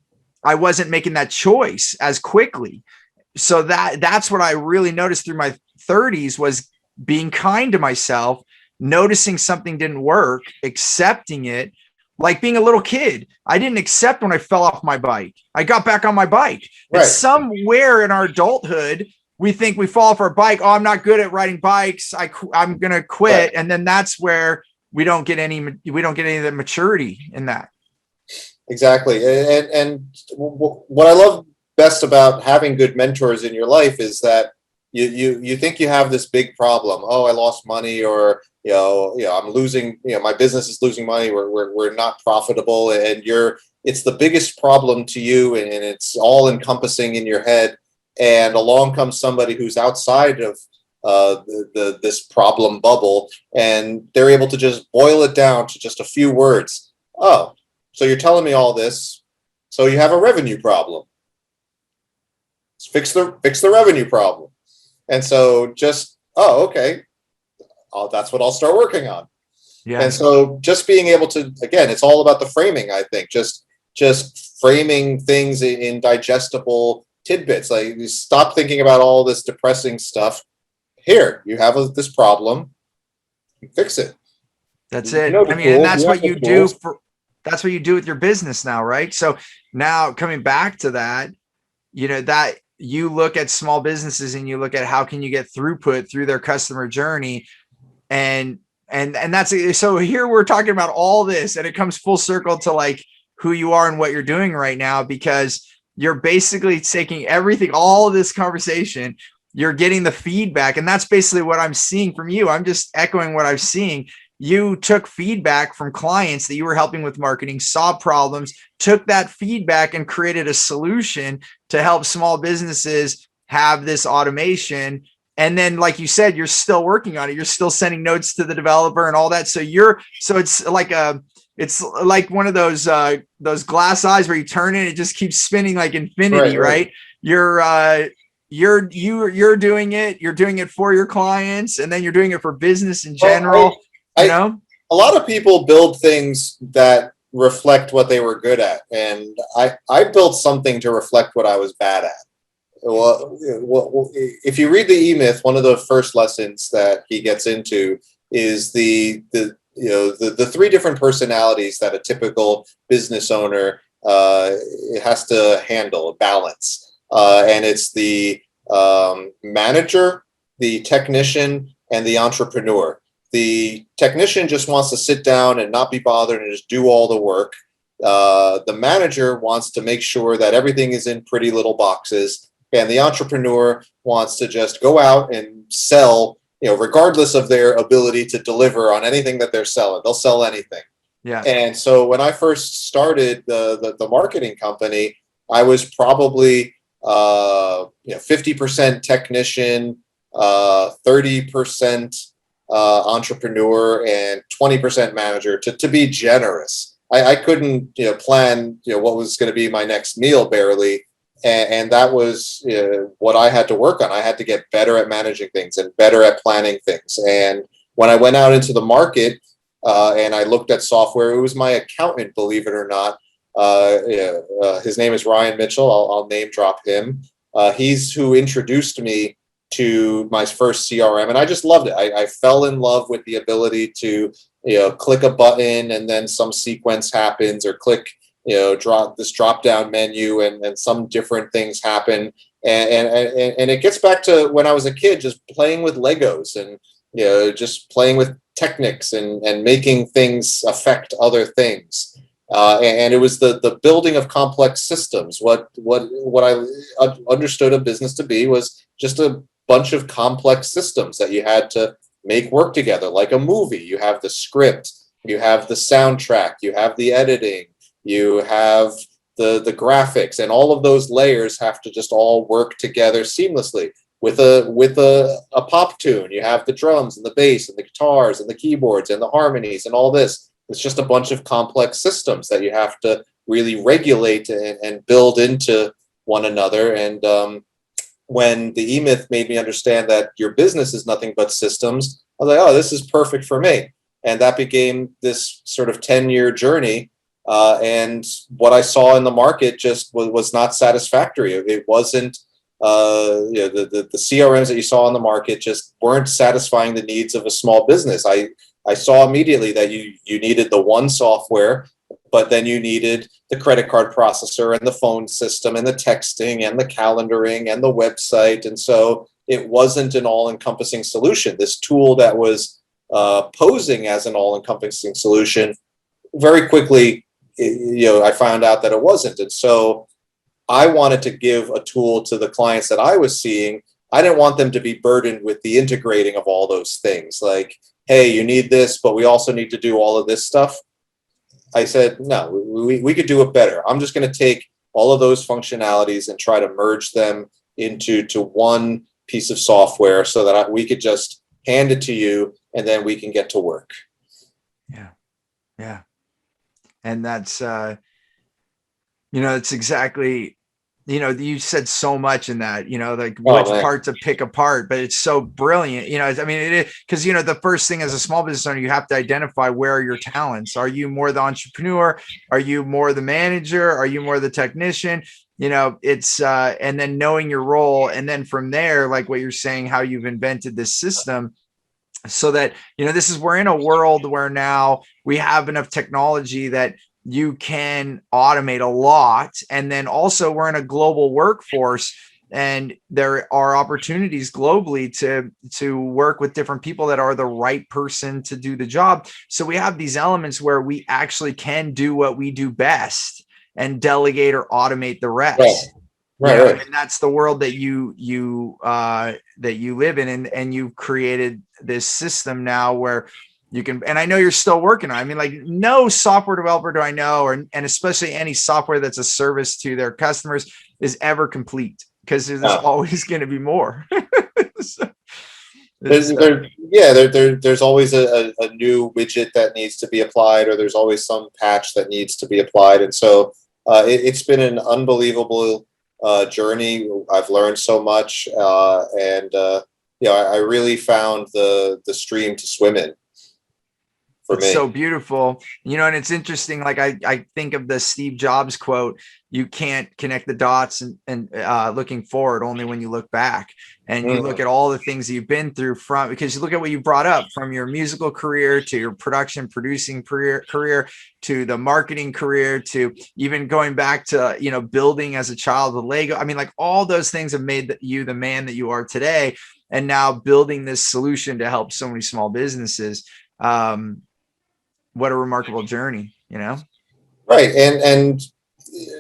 I wasn't making that choice as quickly. So that's what I really noticed through my 30s, was being kind to myself, noticing something didn't work, accepting it. Like being a little kid, I didn't accept when I fell off my bike. I got back on my bike. Right. And somewhere in our adulthood, we think we fall off our bike. Oh, I'm not good at riding bikes. I'm going to quit. Right. And then that's where we don't get any of the maturity in that. Exactly. And what I love best about having good mentors in your life is that you think you have this big problem. Oh, I lost money, or I'm losing, my business is losing money. We're not profitable, and it's the biggest problem to you, and it's all encompassing in your head. And along comes somebody who's outside of this problem bubble, and they're able to just boil it down to just a few words. Oh, so you're telling me all this, so you have a revenue problem. Let's fix the revenue problem. And so okay, that's what I'll start working on. Yeah. And so just being able to, again, it's all about the framing, I think, just framing things in digestible tidbits. Like, you stop thinking about all this depressing stuff. Here, you have this problem, fix it. That's it. I mean, and that's what you do that's what you do with your business now, right? So now coming back to that, that you look at small businesses and you look at how can you get throughput through their customer journey. And that's it. So here we're talking about all this, and it comes full circle to like who you are and what you're doing right now, because you're basically taking everything, all of this conversation, you're getting the feedback. And that's basically what I'm seeing from you. I'm just echoing what I'm seeing. You took feedback from clients that you were helping with marketing, saw problems, took that feedback and created a solution to help small businesses have this automation. And then, like you said, you're still working on it. You're still sending notes to the developer and all that. So it's like one of those glass eyes where you turn it just keeps spinning like infinity, right? You're doing it. You're doing it for your clients, and then you're doing it for business in general. A lot of people build things that reflect what they were good at, and I built something to reflect what I was bad at. Well, if you read the E-Myth, one of the first lessons that he gets into is the three different personalities that a typical business owner has to handle, balance, and it's the manager, the technician, and the entrepreneur. The technician just wants to sit down and not be bothered and just do all the work. The manager wants to make sure that everything is in pretty little boxes. And the entrepreneur wants to just go out and sell, regardless of their ability to deliver on anything that they're selling. They'll sell anything. Yeah. And so when I first started the marketing company, I was probably 50% technician, 30% entrepreneur, and 20% manager, to be generous. I couldn't plan what was going to be my next meal barely. And that was what I had to work on. I had to get better at managing things and better at planning things. And when I went out into the market and I looked at software, it was my accountant, believe it or not. His name is Ryan Mitchell. I'll name drop him. He's who introduced me to my first CRM, and I just loved it. I fell in love with the ability to, click a button and then some sequence happens, or click, drop down menu, and some different things happen. And it gets back to when I was a kid, just playing with Legos, and just playing with Technics, and making things affect other things. And it was the building of complex systems. What I understood a business to be was just a bunch of complex systems that you had to make work together, like a movie. You have the script, you have the soundtrack, you have the editing, you have the graphics, and all of those layers have to just all work together seamlessly. With a pop tune, you have the drums and the bass and the guitars and the keyboards and the harmonies and all this. It's just a bunch of complex systems that you have to really regulate and build into one another. And when the E-Myth made me understand that your business is nothing but systems, I was like, oh, this is perfect for me. And that became this sort of 10-year journey. And what I saw in the market just was not satisfactory. It wasn't, the CRMs that you saw in the market just weren't satisfying the needs of a small business. I saw immediately that you needed the one software, but then you needed the credit card processor and the phone system and the texting and the calendaring and the website. And so it wasn't an all-encompassing solution. This tool that was posing as an all-encompassing solution, very quickly, I found out that it wasn't. And so I wanted to give a tool to the clients that I was seeing. I didn't want them to be burdened with the integrating of all those things. Like, hey, you need this, but we also need to do all of this stuff. I said, no, we could do it better. I'm just going to take all of those functionalities and try to merge them into one piece of software so that we could just hand it to you, and then we can get to work. Yeah. Yeah. And that's, it's exactly, you said so much in that, like which part to pick apart, but it's so brilliant. I mean, it is, because, the first thing as a small business owner, you have to identify where are your talents. Are you more the entrepreneur? Are you more the manager? Are you more the technician? It's, and then knowing your role. And then from there, like what you're saying, how you've invented this system so that, we're in a world where now we have enough technology that you can automate a lot. And then also we're in a global workforce, and there are opportunities globally to work with different people that are the right person to do the job. So we have these elements where we actually can do what we do best and delegate or automate the rest. Right. And that's the world that you live in, and you've created this system now where you can, and I know you're still working on it. I mean, like no software developer do I know, and especially any software that's a service to their customers is ever complete, because there's always going to be more. There's always a new widget that needs to be applied, or there's always some patch that needs to be applied. And so it's been an unbelievable journey. I've learned so much, and I really found the stream to swim in. It's so beautiful, and it's interesting. Like I think of the Steve Jobs quote, you can't connect the dots and looking forward, only when you look back. And you look at all the things that you've been through because you look at what you brought up, from your musical career to your producing career to the marketing career, to even going back to, building as a child with Lego. I mean, like all those things have made you the man that you are today. And now building this solution to help so many small businesses. What a remarkable journey, Right. And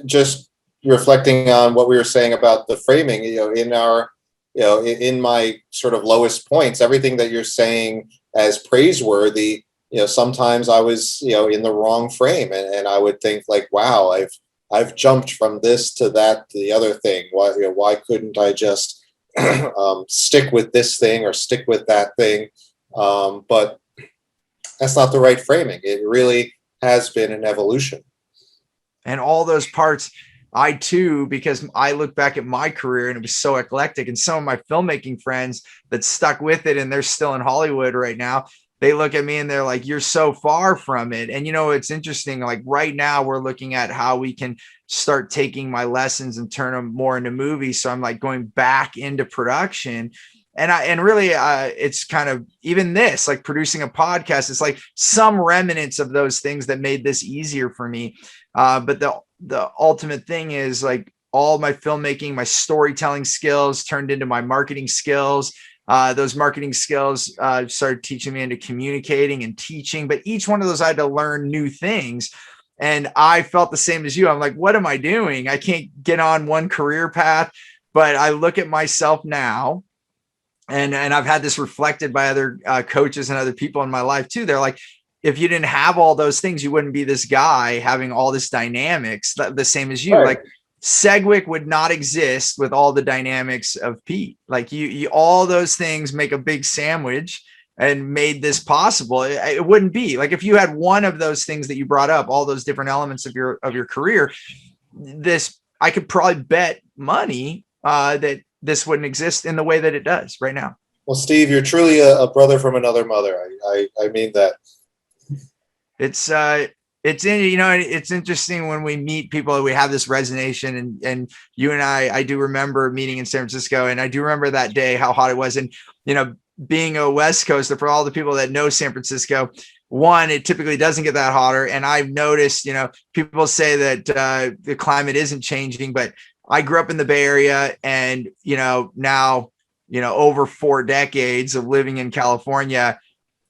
just reflecting on what we were saying about the framing, in my sort of lowest points, everything that you're saying as praiseworthy, sometimes I was, in the wrong frame, and I would think like, wow, I've jumped from this to that, to the other thing. Why couldn't I just stick with this thing or stick with that thing? But that's not the right framing. It really has been an evolution. And all those parts, I too, because I look back at my career and it was so eclectic, and some of my filmmaking friends that stuck with it and they're still in Hollywood right now, they look at me and they're like, you're so far from it. And it's interesting, like right now we're looking at how we can start taking my lessons and turn them more into movies. So I'm like going back into production. and really, it's kind of even this, like producing a podcast, it's like some remnants of those things that made this easier for me. But the ultimate thing is like all my filmmaking, my storytelling skills turned into my marketing skills. Those marketing skills started teaching me into communicating and teaching, but each one of those I had to learn new things. And I felt the same as you. I'm like, what am I doing? I can't get on one career path. But I look at myself now, and I've had this reflected by other coaches and other people in my life too. They're like, if you didn't have all those things, you wouldn't be this guy having all this dynamics, the same as you. Right. Like Segwik would not exist with all the dynamics of Pete. Like you all those things make a big sandwich and made this possible. It wouldn't be like if you had one of those things that you brought up, all those different elements of your career. This I could probably bet money that this wouldn't exist in the way that it does right now. Well, Steve, you're truly a brother from another mother. I mean that. It's it's interesting when we meet people, we have this resonation, and you and I do remember meeting in San Francisco, and I do remember that day, how hot it was. And, being a West Coaster, for all the people that know San Francisco, one, it typically doesn't get that hotter. And I've noticed, people say that the climate isn't changing, but I grew up in the Bay Area, and, now, over 4 decades of living in California,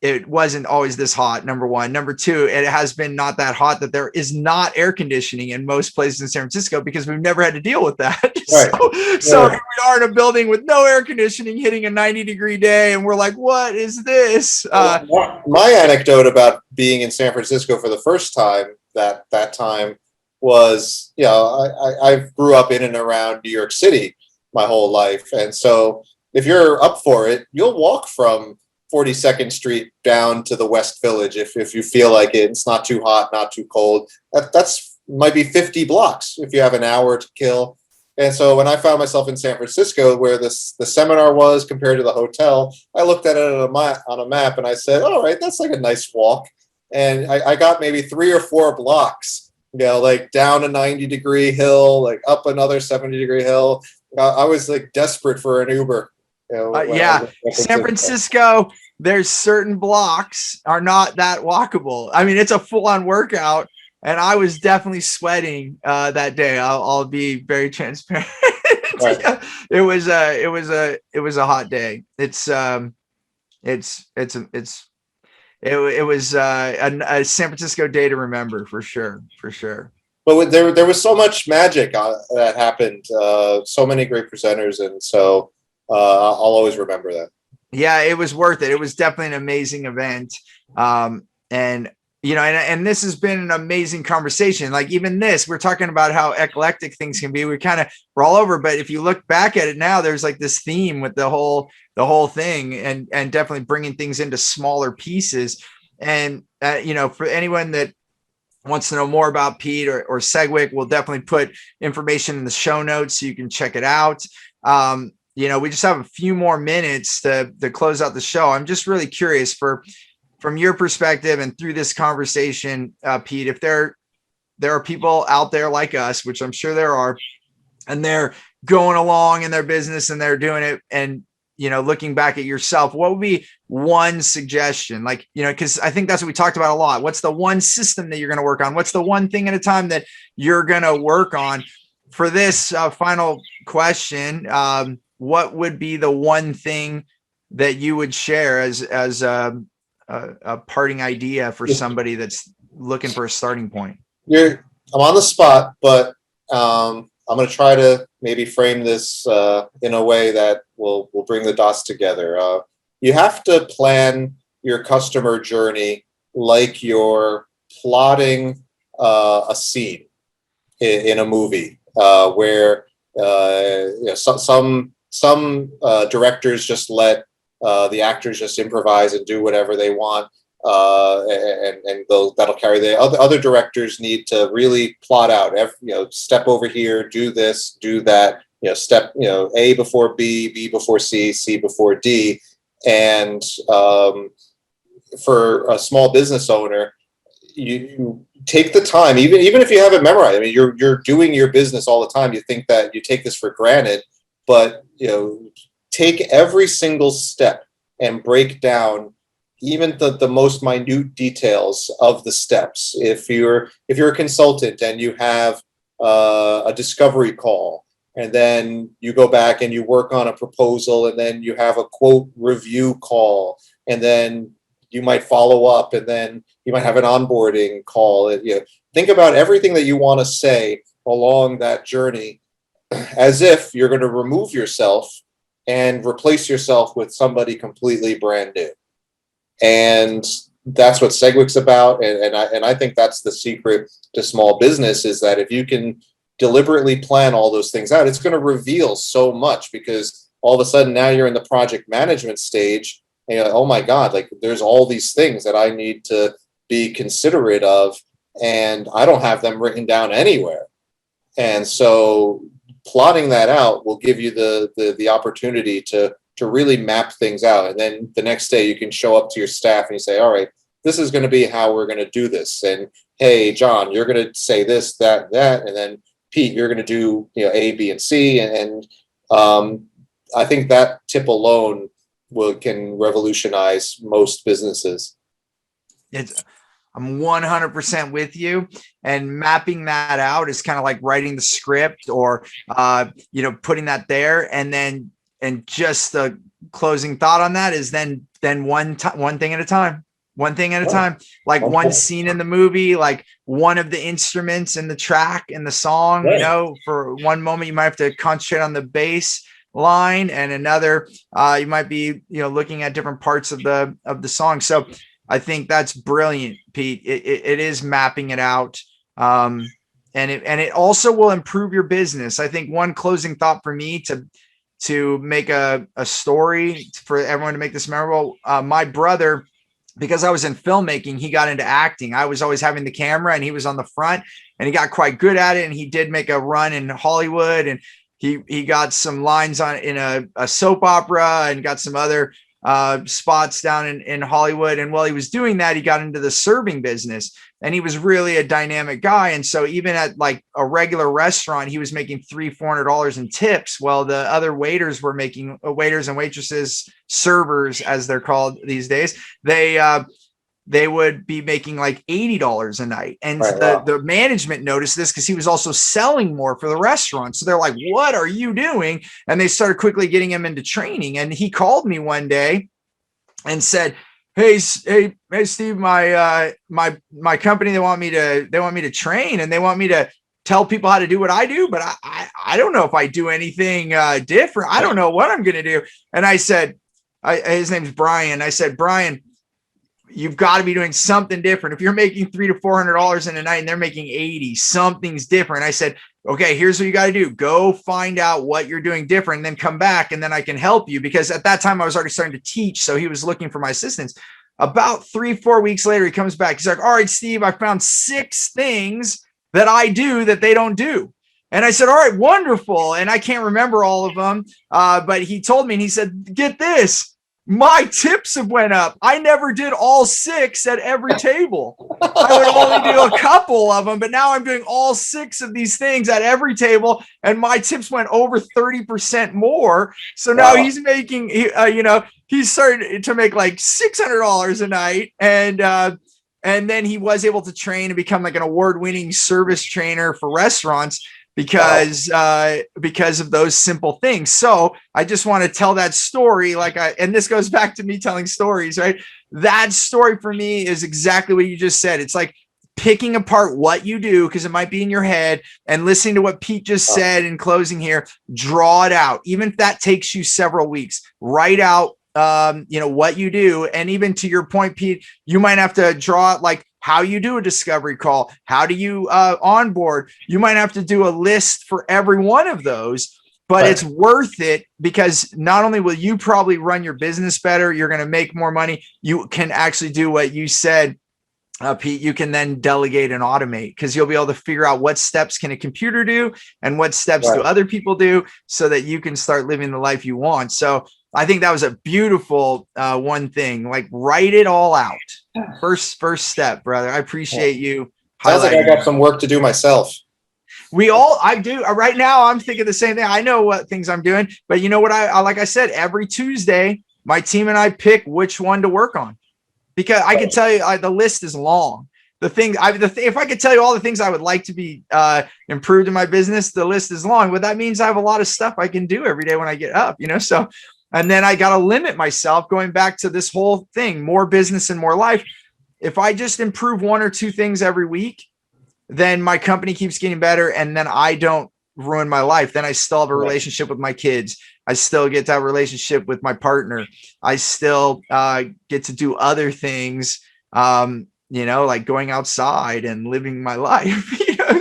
it wasn't always this hot. Number one. Number two, it has been not that hot that there is not air conditioning in most places in San Francisco because we've never had to deal with that. Right. So here we are in a building with no air conditioning hitting a 90-degree day. And we're like, what is this? My anecdote about being in San Francisco for the first time that time was, I grew up in and around New York City my whole life. And so if you're up for it, you'll walk from 42nd Street down to the West Village if you feel like it. It's not too hot, not too cold. That's might be 50 blocks if you have an hour to kill. And so when I found myself in San Francisco, where the seminar was compared to the hotel, I looked at it on a map and I said, all right, that's like a nice walk. And I got maybe 3 or 4 blocks, like down a 90-degree hill, like up another 70-degree hill. I was like desperate for an Uber. San Francisco, there's certain blocks are not that walkable. I mean, it's a full-on workout, and I was definitely sweating that day. I'll be very transparent. Right. Yeah, it was a hot day. It was a San Francisco day to remember for sure. But there was so much magic that happened. So many great presenters, and so. I'll always remember that. Yeah, it was worth it. It was definitely an amazing event. And this has been an amazing conversation. Like even this, we're talking about how eclectic things can be. We're all over, but if you look back at it now, there's like this theme with the whole thing, and definitely bringing things into smaller pieces. And, for anyone that wants to know more about Pete or Segwik, we'll definitely put information in the show notes so you can check it out. We just have a few more minutes to close out the show. I'm just really curious from your perspective and through this conversation, Pete, if there are people out there like us, which I'm sure there are, and they're going along in their business and they're doing it, and, looking back at yourself, what would be one suggestion? Like, because I think that's what we talked about a lot. What's the one system that you're going to work on? What's the one thing at a time that you're going to work on? For this final question, what would be the one thing that you would share as a parting idea for somebody that's looking for a starting point? I'm on the spot, but I'm going to try to maybe frame this in a way that will bring the dots together. You have to plan your customer journey like you're plotting a scene in a movie, where some directors just let the actors just improvise and do whatever they want, and that'll carry the other directors need to really plot out. Step over here, do this, do that. Step A before B, B before C, C before D, and for a small business owner, you take the time, even if you haven't memorized. I mean, you're doing your business all the time. You think that you take this for granted, but take every single step and break down even the most minute details of the steps. If you're a consultant and you have a discovery call, and then you go back and you work on a proposal, and then you have a quote review call, and then you might follow up, and then you might have an onboarding call. Think about everything that you want to say along that journey as if you're going to remove yourself and replace yourself with somebody completely brand new. And that's what Segwik's about. And I think that's the secret to small business, is that if you can deliberately plan all those things out, it's going to reveal so much, because all of a sudden now you're in the project management stage and you're like, oh my God, like there's all these things that I need to be considerate of, and I don't have them written down anywhere. And so plotting that out will give you the opportunity to really map things out. And then the next day you can show up to your staff and you say, all right, this is going to be how we're going to do this. And hey, John, you're going to say this, that. And then Pete, you're going to do, A, B, and C. And I think that tip alone can revolutionize most businesses. I'm 100% with you. And mapping that out is kind of like writing the script, or, putting that there. And just the closing thought on that is then one thing at a time. One thing at a time, like one scene in the movie, like one of the instruments in the track in the song, for one moment you might have to concentrate on the bass line, and another you might be looking at different parts of the song. So I think that's brilliant, Pete. It is mapping it out, and it also will improve your business. I think one closing thought for me to make a story for everyone to make this memorable. My brother, because I was in filmmaking, he got into acting. I was always having the camera and he was on the front, and he got quite good at it. And he did make a run in Hollywood, and he got some lines in a soap opera, and got some other spots down in Hollywood. And while he was doing that, he got into the serving business, and he was really a dynamic guy. And so even at like a regular restaurant, he was making $300-400 in tips. Well, the other waiters were making, waiters and waitresses, servers, as they're called these days, they would be making like $80 a night. And the management noticed this, because he was also selling more for the restaurant. So they're like, what are you doing? And they started quickly getting him into training. And he called me one day and said, hey, Steve, my company, they want me to train, and they want me to tell people how to do what I do, but I don't know if I do anything different. I don't know what I'm going to do. And I said, his name's Brian. I said, Brian, you've got to be doing something different. If you're making $300-400 in a night and they're making 80, something's different. I said, okay, here's what you got to do. Go find out what you're doing different, and then come back, and then I can help you. Because at that time I was already starting to teach. So he was looking for my assistance. About 3-4 weeks later, he comes back. He's like, all right, Steve, I found 6 things that I do that they don't do. And I said, all right, wonderful. And I can't remember all of them. But he told me, and he said, get this. My tips have went up. I never did all 6 at every table. I would only do a couple of them, but now I'm doing all 6 of these things at every table, and my tips went over 30% more. So now he's making, he's starting to make like $600 a night, and then he was able to train and become like an award-winning service trainer for restaurants, because of those simple things. So I just want to tell that story, and this goes back to me telling stories, right? That story for me is exactly what you just said. It's like picking apart what you do, because it might be in your head, and listening to what Pete just said in closing here. Draw it out, even if that takes you several weeks. Write out what you do. And even to your point, Pete, you might have to draw it, like how you do a discovery call, how do you onboard. You might have to do a list for every one of those, but it's worth it, because not only will you probably run your business better, you're going to make more money. You can actually do what you said, Pete. You can then delegate and automate, because you'll be able to figure out what steps can a computer do and what steps do other people do, so that you can start living the life you want. So I think that was a beautiful one thing. Like, write it all out. First step, brother. I appreciate you. Sounds like I got some work to do myself. I do right now. I'm thinking the same thing. I know what things I'm doing, but you know what? I like I said, every Tuesday, my team and I pick which one to work on, because I can tell you the list is long. If I could tell you all the things I would like to be improved in my business, the list is long. But that means I have a lot of stuff I can do every day when I get up, So, and then I got to limit myself, going back to this whole thing, more business and more life. If I just improve one or two things every week, then my company keeps getting better, and then I don't ruin my life. Then I still have a relationship with my kids. I still get to have a relationship with my partner. I still get to do other things, like going outside and living my life.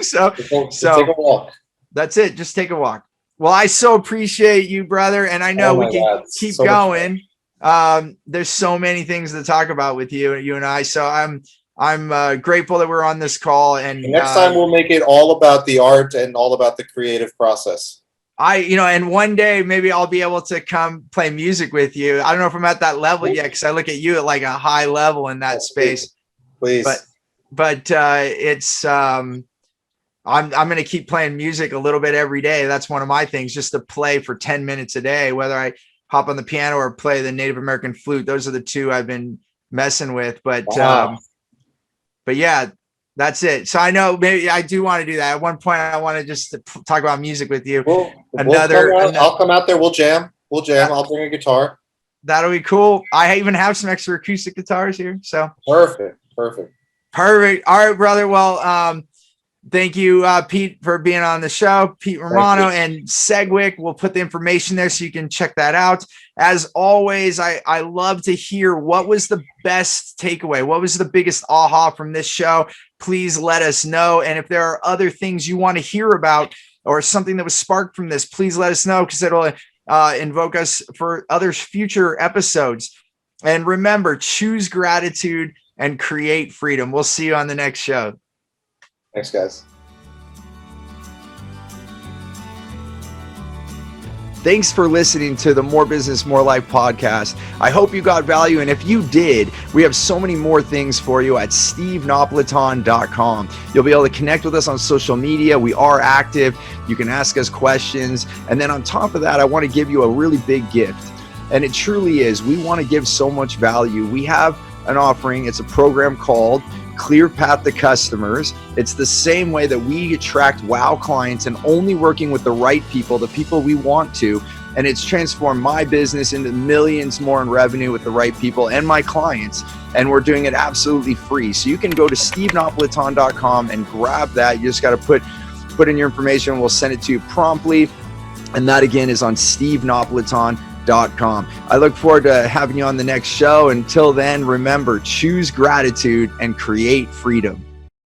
So take a walk. That's it. Just take a walk. Well, I so appreciate you, brother. And I know we can keep so going. There's so many things to talk about with you and I. So I'm grateful that we're on this call. And next time we'll make it all about the art and all about the creative process. And one day maybe I'll be able to come play music with you. I don't know if I'm at that level yet, because I look at you at like a high level in that space. Please. But it's I'm going to keep playing music a little bit every day. That's one of my things, just to play for 10 minutes a day, whether I hop on the piano or play the Native American flute. Those are the two I've been messing with. But yeah, that's it. So I know maybe I do want to do that. At one point, I want to just talk about music with you. I'll come out there. We'll jam. I'll bring a guitar. That'll be cool. I even have some extra acoustic guitars here. So perfect. All right, brother. Well, thank you, Pete, for being on the show. Pete Romano and Segwik. We'll put the information there so you can check that out. As always, I love to hear what was the best takeaway. What was the biggest aha from this show? Please let us know. And if there are other things you want to hear about or something that was sparked from this, please let us know, because it'll invoke us for other future episodes. And remember, choose gratitude and create freedom. We'll see you on the next show. Thanks, guys. Thanks for listening to the More Business, More Life podcast. I hope you got value. And if you did, we have so many more things for you at stevenapolitan.com. You'll be able to connect with us on social media. We are active. You can ask us questions. And then on top of that, I want to give you a really big gift. And it truly is. We want to give so much value. We have an offering. It's a program called Clear Path to Customers. It's the same way that we attract wow clients and only working with the right people, the people we want to. And it's transformed my business into millions more in revenue with the right people and my clients. And we're doing it absolutely free. So you can go to stevenapolitan.com and grab that. You just got to put in your information. We'll send it to you promptly. And that again is on stevenapolitan.com. I look forward to having you on the next show. Until then, remember, choose gratitude and create freedom.